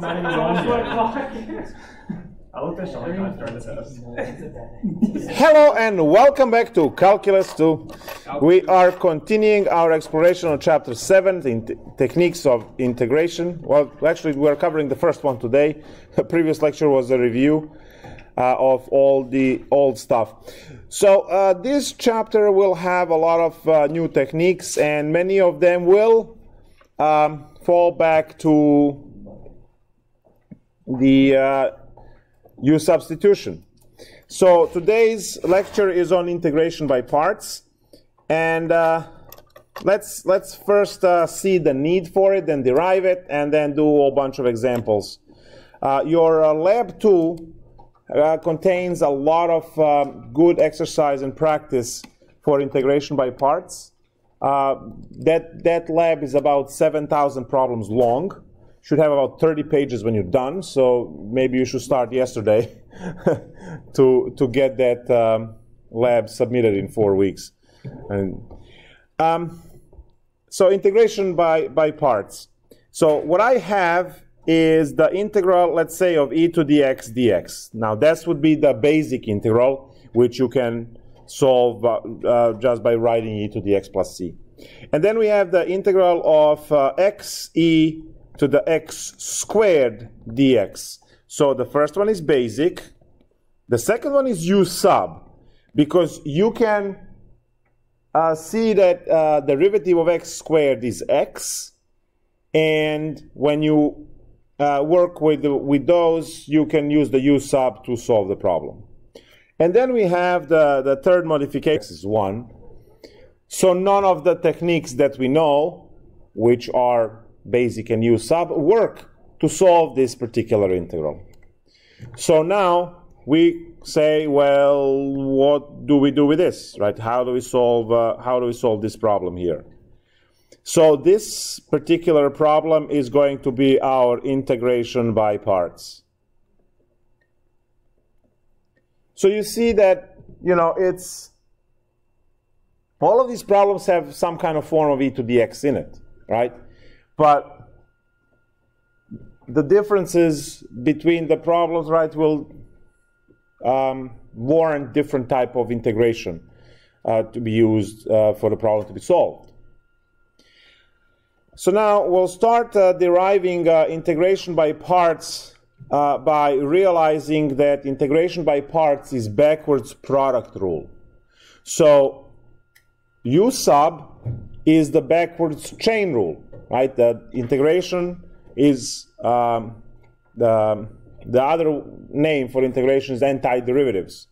Hello and welcome back to Calculus2. We are continuing our exploration of Chapter 7, the techniques of integration. Well, actually, we're covering the first one today. The previous lecture was a review of all the old stuff. So this chapter will have a lot of new techniques, and many of them will fall back to the U substitution. So today's lecture is on integration by parts, and let's first see the need for it, then derive it, and then do a whole bunch of examples. Your lab 2 contains a lot of good exercise and practice for integration by parts. That lab is about 7,000 problems long. Should have about 30 pages when you're done, so maybe you should start yesterday to get that lab submitted in 4 weeks. And so integration by parts. So what I have is the integral, let's say, of e to the x dx. Now that would be the basic integral, which you can solve just by writing e to the x plus c. And then we have the integral of x e to the x squared dx. So the first one is basic. The second one is u sub, because you can see that derivative of x squared is x, and when you work with those, you can use the u sub to solve the problem. And then we have the third modification, is 1. So none of the techniques that we know, which are basic and u sub, work to solve this particular integral. So now we say, well, what do we do with this, right? How do we solve this problem here? So this particular problem is going to be our integration by parts. So you see that, it's all of these problems have some kind of form of e to the x in it, right? But the differences between the problems, right, will warrant different type of integration to be used for the problem to be solved. So now we'll start deriving integration by parts by realizing that integration by parts is backwards product rule. So u sub is the backwards chain rule. Right, the integration is the other name for integration is antiderivatives.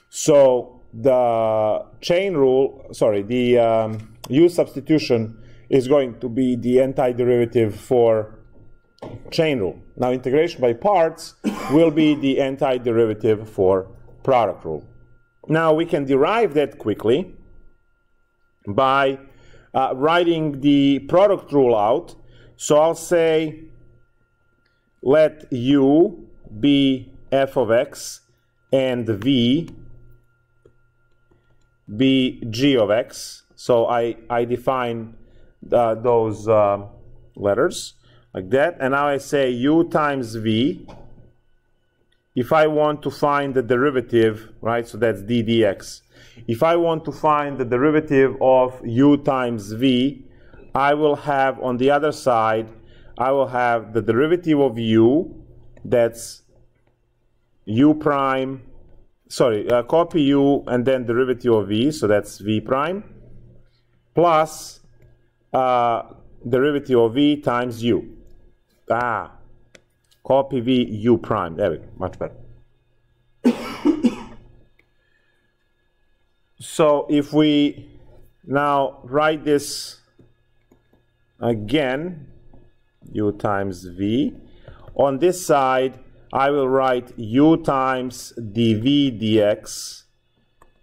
So the chain rule, the u substitution is going to be the antiderivative for chain rule. Now integration by parts will be the antiderivative for product rule. Now we can derive that quickly by writing the product rule out. So I'll say let u be f of x and v be g of x. So I define those letters like that, and now I say u times v. If I want to find the derivative, right, so that's d dx. If I want to find the derivative of u times v, I will have on the other side, I will have the derivative of u, that's u prime, copy u and then derivative of v, so that's v prime, plus derivative of v times u. Copy v u prime, there we go, much better. So if we now write this again, u times v, on this side I will write u times dv dx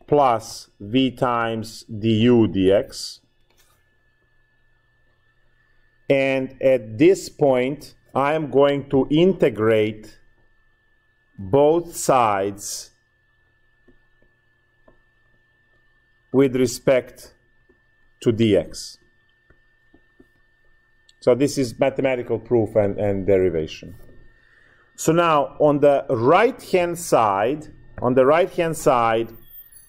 plus v times du dx. And at this point I am going to integrate both sides with respect to dx. So this is mathematical proof and derivation. So now on the right-hand side,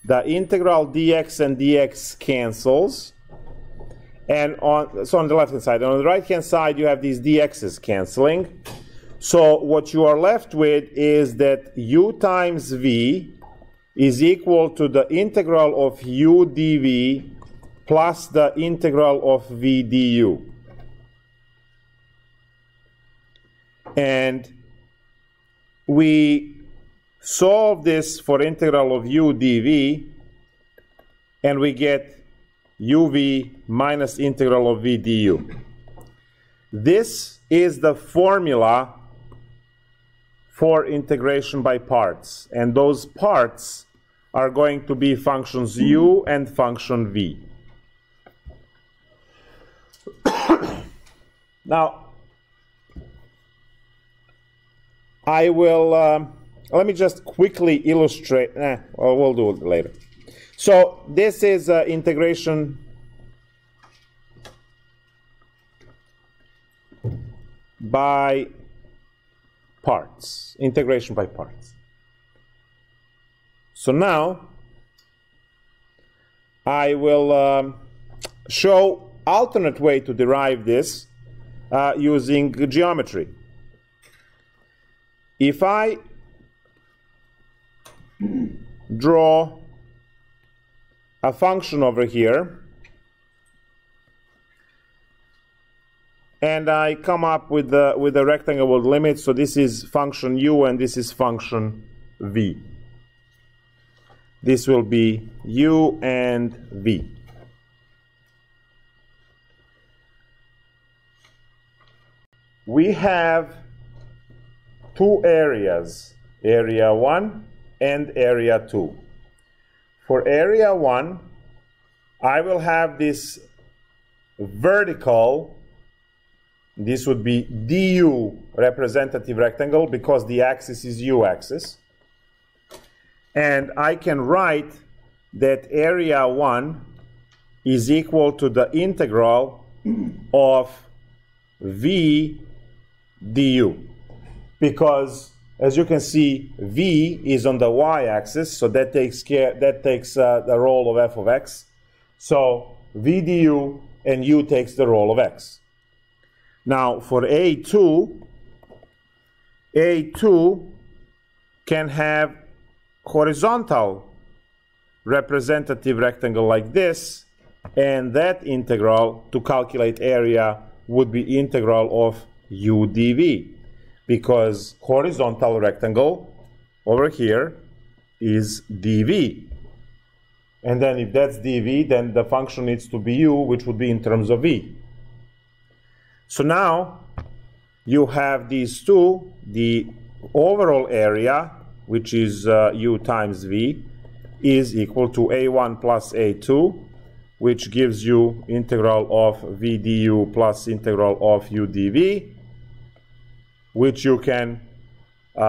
the integral dx and dx cancels. And so on the left-hand side. And on the right-hand side, you have these dx's canceling. So what you are left with is that u times v is equal to the integral of u dv plus the integral of v du. And we solve this for integral of u dv, and we get uv minus integral of v du. This is the formula for integration by parts, and those parts are going to be functions u and function v. Now, I will, let me just quickly illustrate, we'll do it later. So this is integration by parts, integration by parts. So now I will show alternate way to derive this using geometry. If I draw a function over here, and I come up with the rectangle with limits, so this is function u and this is function v. This will be u and v. We have two areas, area 1 and area 2. For area 1, I will have this vertical, this would be du representative rectangle because the axis is u-axis. And I can write that area 1 is equal to the integral of v du. Because, as you can see, v is on the y-axis, so that takes the role of f of x. So v du and u takes the role of x. Now for A2 can have horizontal representative rectangle like this, and that integral to calculate area would be integral of u dv, because horizontal rectangle over here is dv. And then if that's dv, then the function needs to be u, which would be in terms of v. So now you have these two, the overall area, which is u times v, is equal to a1 plus a2, which gives you integral of v du plus integral of u dv, which you can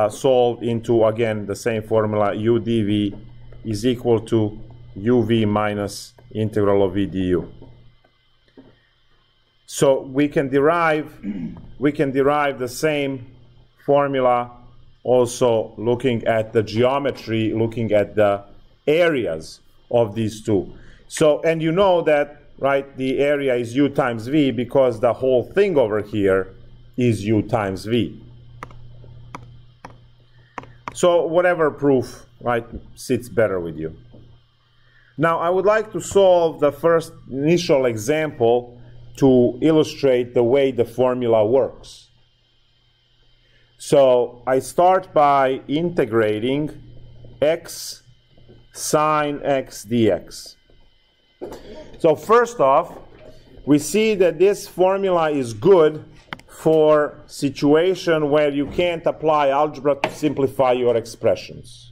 solve into, again, the same formula, u dv is equal to uv minus integral of v du. So we can derive the same formula also looking at the geometry, looking at the areas of these two. So, and you know that, right, the area is u times v because the whole thing over here is u times v. So whatever proof, right, sits better with you. Now I would like to solve the first initial example to illustrate the way the formula works. So I start by integrating x sine x dx. So first off, we see that this formula is good for situation where you can't apply algebra to simplify your expressions.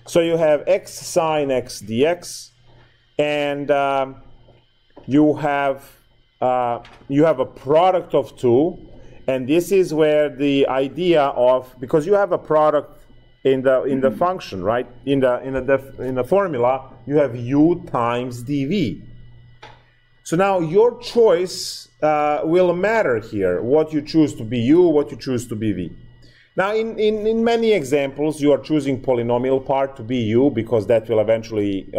So you have x sine x dx, and you have a product of two, and this is where the idea of, because you have a product in the function, right? In the formula, you have u times dv. So now your choice will matter here, what you choose to be u, what you choose to be v. Now, in many examples, you are choosing polynomial part to be u, because that will eventually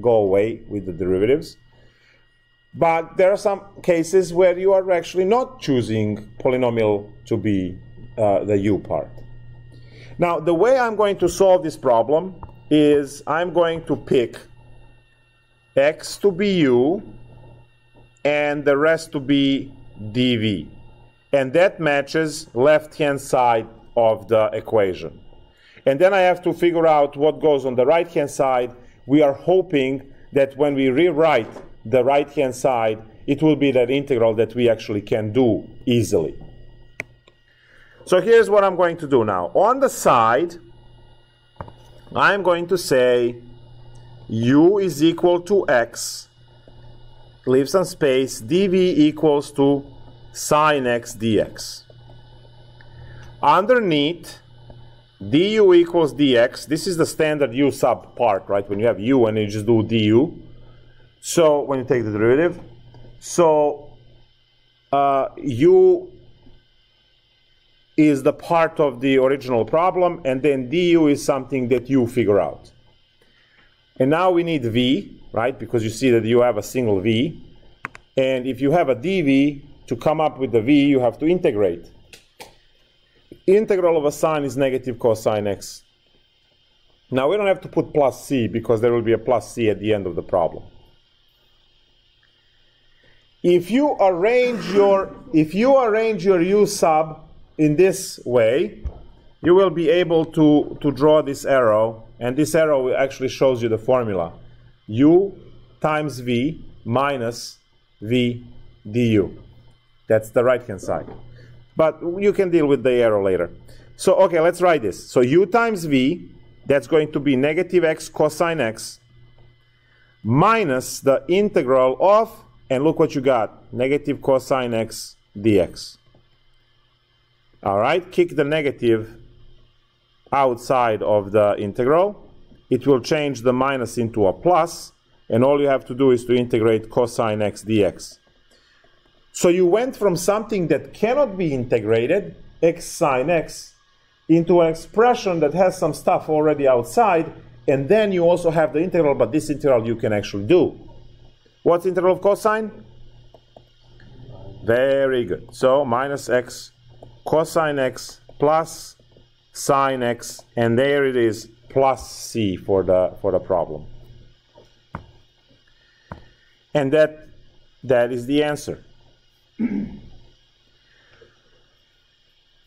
go away with the derivatives. But there are some cases where you are actually not choosing polynomial to be the u part. Now, the way I'm going to solve this problem is I'm going to pick x to be u and the rest to be dv. And that matches left-hand side of the equation. And then I have to figure out what goes on the right-hand side. We are hoping that when we rewrite the right-hand side, it will be that integral that we actually can do easily. So here's what I'm going to do now. On the side, I'm going to say u is equal to x, leave some space, dv equals to sine x dx. Underneath, du equals dx. This is the standard u sub part, right? When you have u and you just do du. So when you take the derivative, so u is the part of the original problem, and then du is something that you figure out. And now we need v, right? Because you see that you have a single v. And if you have a dv, to come up with the v, you have to integrate. Integral of a sine is negative cosine x. Now we don't have to put plus c, because there will be a plus c at the end of the problem. If you arrange your u sub in this way, you will be able to draw this arrow, and this arrow actually shows you the formula. U times v minus v du. That's the right-hand side. But you can deal with the arrow later. So, okay, let's write this. So u times v, that's going to be negative x cosine x, minus the integral of, and look what you got, negative cosine x dx. All right, kick the negative outside of the integral. It will change the minus into a plus, and all you have to do is to integrate cosine x dx. So you went from something that cannot be integrated, x sine x, into an expression that has some stuff already outside, and then you also have the integral, but this integral you can actually do. What's integral of cosine? Very good. So minus x cosine x plus sine x, and there it is, plus c for the problem. And that is the answer.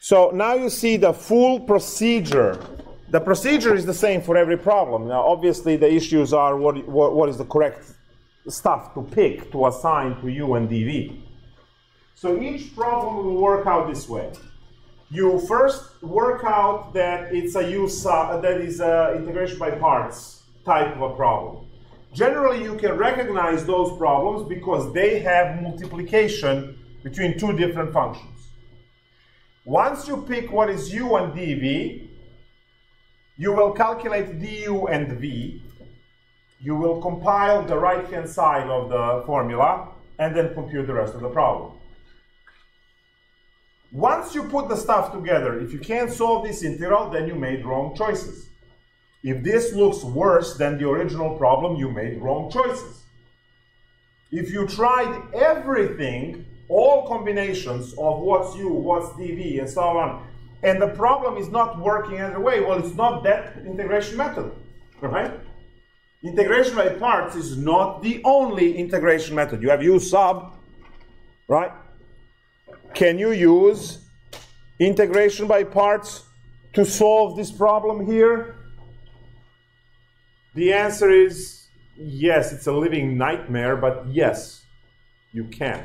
So now you see the full procedure. The procedure is the same for every problem. Now obviously the issues are what is the correct stuff to pick, to assign to u and dv. So each problem will work out this way. You first work out that it's a u sub, that is a integration by parts type of a problem. Generally, you can recognize those problems because they have multiplication between two different functions. Once you pick what is u and dv, you will calculate du and v. You will compile the right-hand side of the formula and then compute the rest of the problem. Once you put the stuff together, if you can't solve this integral, then you made wrong choices. If this looks worse than the original problem, you made wrong choices. If you tried everything, all combinations of what's u, what's dv, and so on, and the problem is not working either way, well, it's not that integration method, right? Integration by parts is not the only integration method. You have u sub, right? Can you use integration by parts to solve this problem here? The answer is yes. It's a living nightmare, but yes, you can.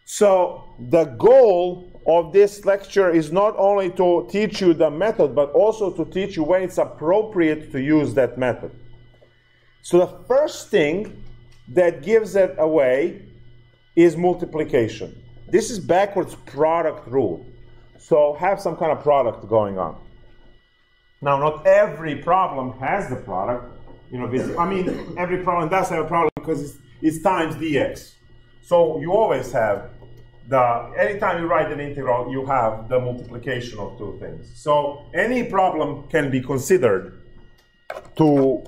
So the goal of this lecture is not only to teach you the method, but also to teach you when it's appropriate to use that method. So the first thing that gives it away is multiplication. This is backwards product rule. So have some kind of product going on. Now, not every problem has the product. I mean, every problem does have a product because it's times dx. So you always have anytime you write an integral, you have the multiplication of two things. So any problem can be considered to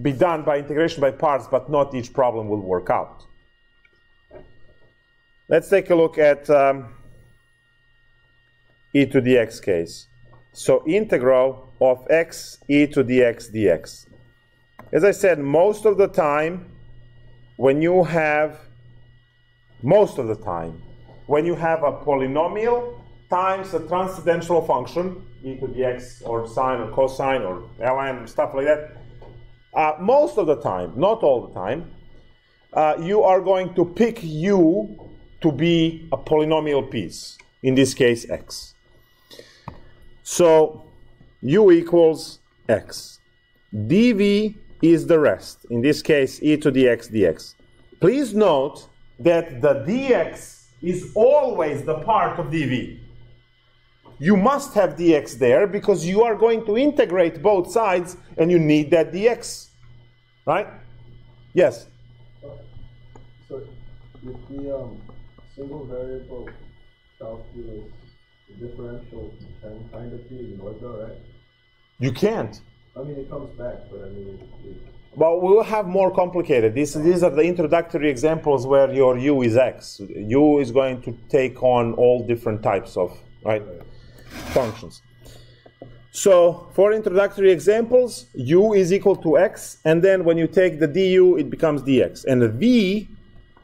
be done by integration by parts, but not each problem will work out. Let's take a look at e to the x case. So integral of x e to the x dx. As I said, most of the time, when you have a polynomial times a transcendental function, e to the x or sine or cosine or ln, stuff like that, most of the time, not all the time, you are going to pick u to be a polynomial piece, in this case x. So u equals x. dv is the rest, in this case e to the x dx. Please note that the dx is always the part of dv. You must have dx there because you are going to integrate both sides and you need that dx. Right? Yes? So if the single variable calculus differential can kind of be ignored though, right? You can't. I mean, it comes back, but I mean, Well, we'll have more complicated. These are the introductory examples where your u is x. U is going to take on all different types of functions. So for introductory examples, u is equal to x, and then when you take the du, it becomes dx. And the v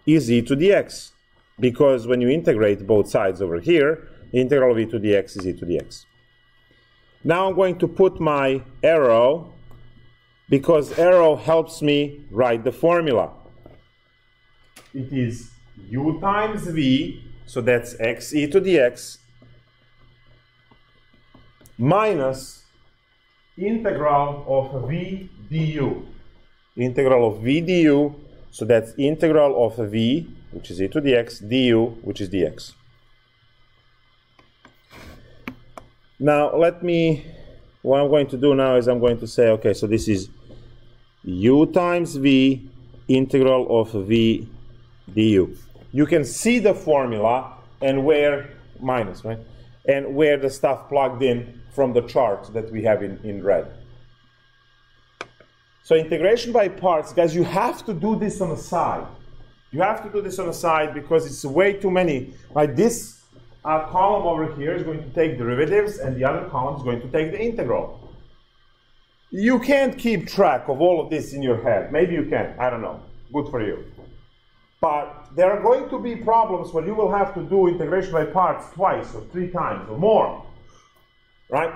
is e to the x, because when you integrate both sides over here, the integral of e to the x is e to the x. Now I'm going to put my arrow, because arrow helps me write the formula. It is u times v, so that's x e to the x, minus integral of v du. Integral of v du, so that's integral of v, which is e to the x, du, which is dx. Now what I'm going to do now is I'm going to say, okay, so this is u times v integral of v du. You can see the formula and where, minus, right? And where the stuff plugged in from the chart that we have in red. So integration by parts, guys, you have to do this on the side. You have to do this on the side because it's way too many. Like this column over here is going to take derivatives and the other column is going to take the integral. You can't keep track of all of this in your head. Maybe you can, I don't know. Good for you. But there are going to be problems where you will have to do integration by parts twice or three times or more. Right?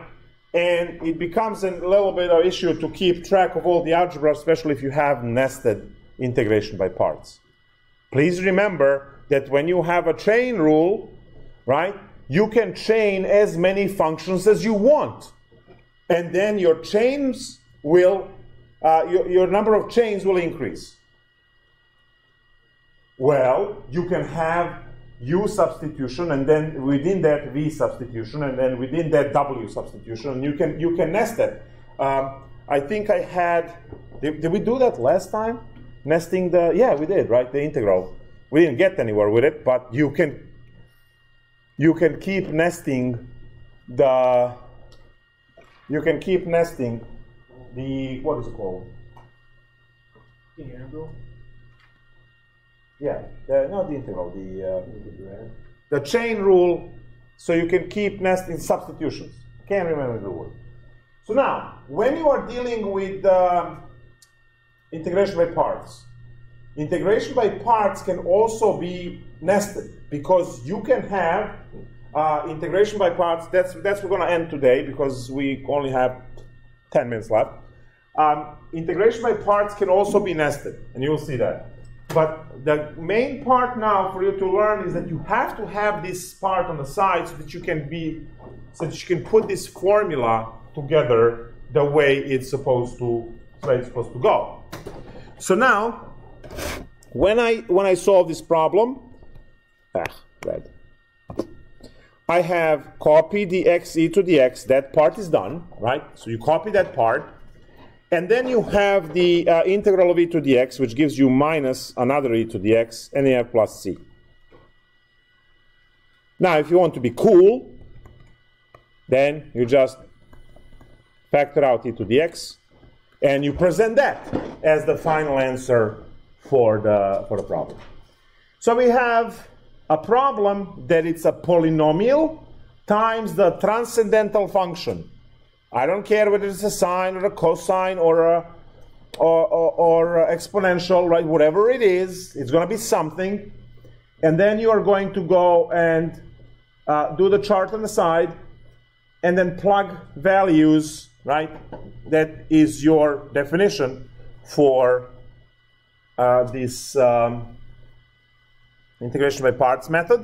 And it becomes a little bit of an issue to keep track of all the algebra, especially if you have nested integration by parts. Please remember that when you have a chain rule, right, you can chain as many functions as you want. And then your chains will, your number of chains will increase. Well, you can have u substitution, and then within that v substitution, and then within that w substitution, and you can nest it. I think I had, did we do that last time? Nesting the, yeah, we did, right? The integral. We didn't get anywhere with it, but you can keep nesting the, what is it called? integral. Yeah, not the integral, the chain rule, so you can keep nesting substitutions. Can't remember the word. So now, when you are dealing with integration by parts can also be nested, because you can have integration by parts. That's we're going to end today because we only have 10 minutes left. Integration by parts can also be nested, and you'll see that. But the main part now for you to learn is that you have to have this part on the side so that you can put this formula together the way it's supposed to go. So now, when I solve this problem, I have copied the x e to the x. That part is done, right? So you copy that part. And then you have the integral of e to the x, which gives you minus another e to the x, and you have plus c. Now, if you want to be cool, then you just factor out e to the x, and you present that as the final answer for the problem. So we have a problem that it's a polynomial times the transcendental function. I don't care whether it's a sine or a cosine or exponential, right? Whatever it is, it's going to be something. And then you are going to go and do the chart on the side and then plug values, right? That is your definition for this integration by parts method.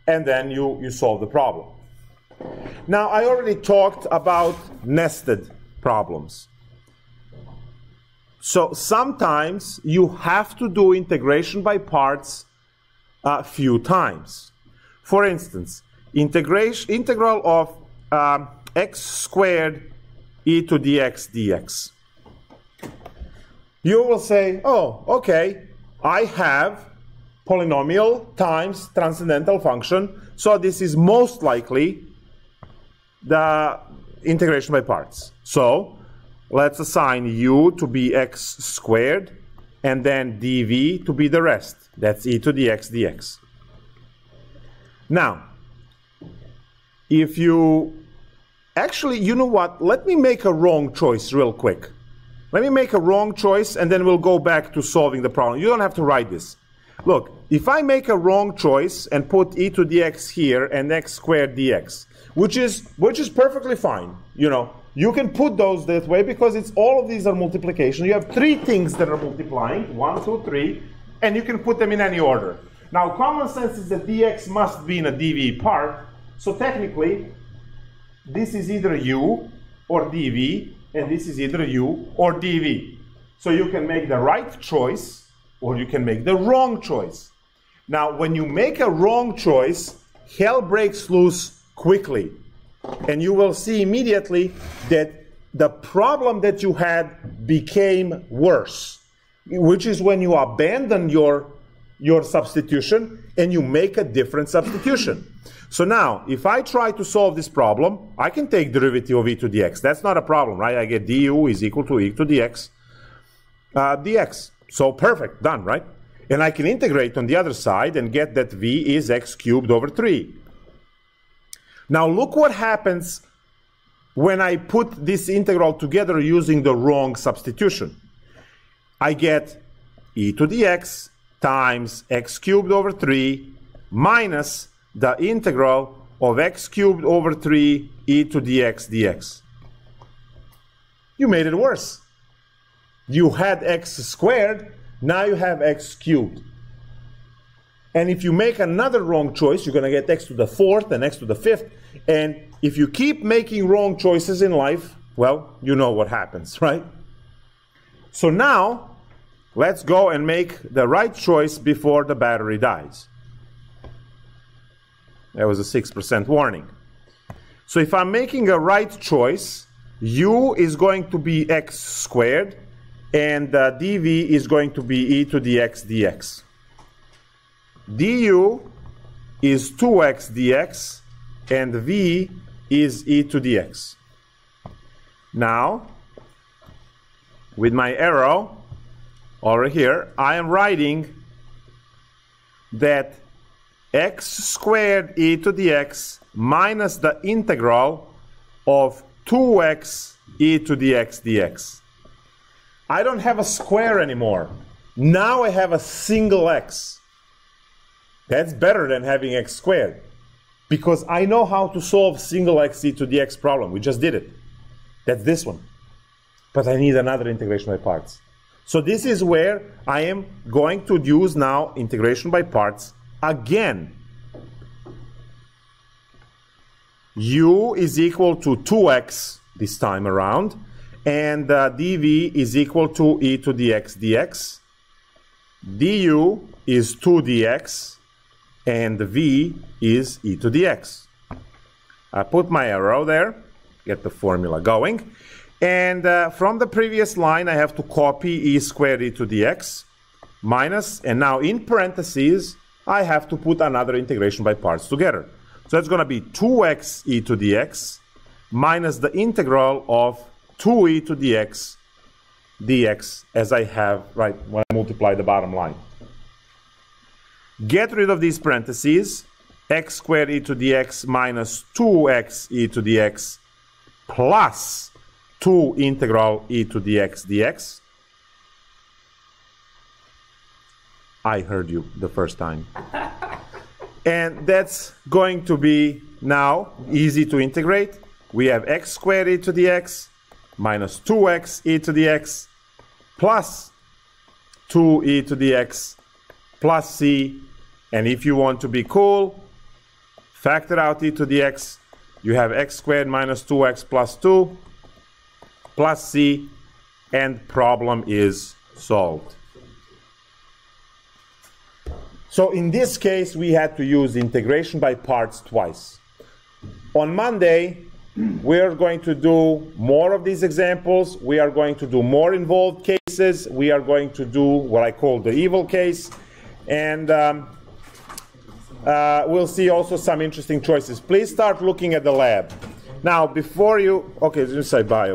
And then you solve the problem. Now, I already talked about nested problems. So sometimes you have to do integration by parts a few times. For instance, integral of x squared e to the x dx. You will say, oh, okay, I have polynomial times transcendental function, so this is most likely the integration by parts. So let's assign u to be x squared, and then dv to be the rest. That's e to the x dx. Now, if you actually, you know what? Let me make a wrong choice real quick. Let me make a wrong choice, and then we'll go back to solving the problem. You don't have to write this. Look, if I make a wrong choice and put e to the x here and x squared dx, which is perfectly fine, you know, you can put those that way because it's all of these are multiplication. You have three things that are multiplying, 1, 2, 3, and you can put them in any order. Now, common sense is that dx must be in a dv part, so technically, this is either u or dv, and this is either u or dv. So you can make the right choice, or you can make the wrong choice. Now, when you make a wrong choice, hell breaks loose quickly. And you will see immediately that the problem that you had became worse, which is when you abandon your substitution and you make a different substitution. So now, if I try to solve this problem, I can take derivative of e to the x. That's not a problem, right? I get du is equal to e to the x dx. So perfect, done, right? And I can integrate on the other side and get that v is x cubed over 3. Now look what happens when I put this integral together using the wrong substitution. I get e to the x times x cubed over 3 minus the integral of x cubed over 3 e to the x dx. You made it worse. You had x squared, now you have x cubed. And if you make another wrong choice, you're going to get x to the 4th and x to the 5th. And if you keep making wrong choices in life, well, you know what happens, right? So now, let's go and make the right choice before the battery dies. That was a 6% warning. So if I'm making a right choice, u is going to be x squared, and dv is going to be e to the x dx. du is 2x dx, and v is e to the x. Now, with my arrow over here, I am writing that x squared e to the x minus the integral of 2x e to the x dx. I don't have a square anymore. Now I have a single x. That's better than having x squared, because I know how to solve single x e to the x problem. We just did it. That's this one. But I need another integration by parts. So this is where I am going to use now integration by parts again. U is equal to 2x this time around, and dv is equal to e to the x dx. du is 2dx, and v is e to the x. I put my arrow there, get the formula going, and from the previous line I have to copy e squared e to the x minus, and now in parentheses I have to put another integration by parts together. So it's going to be 2x e to the x minus the integral of 2e to the x dx, as I have right when I multiply the bottom line. Get rid of these parentheses. X squared e to the x minus 2x e to the x plus 2 integral e to the x dx. I heard you the first time. And that's going to be now easy to integrate. We have x squared e to the x minus 2x e to the x plus 2e to the x plus c. And if you want to be cool, factor out e to the x. You have x squared minus 2x plus 2 plus c, and problem is solved. So in this case, we had to use integration by parts twice. On Monday, we're going to do more of these examples. We are going to do more involved cases. We are going to do what I call the evil case. And we'll see also some interesting choices. Please start looking at the lab. Now, before you... Okay, just say bye.